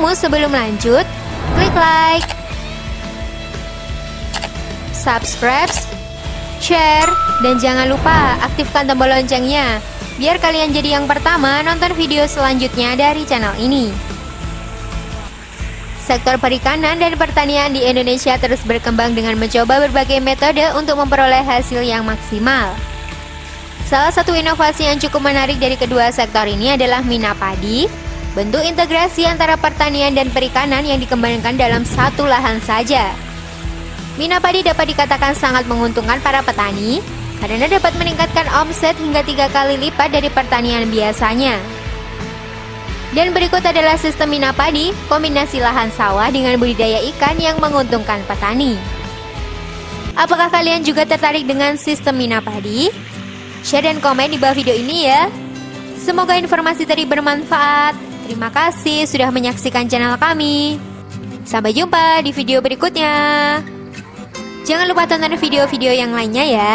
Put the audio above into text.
Namun sebelum lanjut, klik like, subscribe, share, dan jangan lupa aktifkan tombol loncengnya biar kalian jadi yang pertama nonton video selanjutnya dari channel ini. Sektor perikanan dan pertanian di Indonesia terus berkembang dengan mencoba berbagai metode untuk memperoleh hasil yang maksimal. Salah satu inovasi yang cukup menarik dari kedua sektor ini adalah Mina Padi, bentuk integrasi antara pertanian dan perikanan yang dikembangkan dalam satu lahan saja. Mina Padi dapat dikatakan sangat menguntungkan para petani karena dapat meningkatkan omset hingga 3 kali lipat dari pertanian biasanya. Dan berikut adalah sistem Mina Padi, kombinasi lahan sawah dengan budidaya ikan yang menguntungkan petani. Apakah kalian juga tertarik dengan sistem Mina Padi? Share dan komen di bawah video ini ya. Semoga informasi tadi bermanfaat. Terima kasih sudah menyaksikan channel kami. Sampai jumpa di video berikutnya. Jangan lupa tonton video-video yang lainnya ya.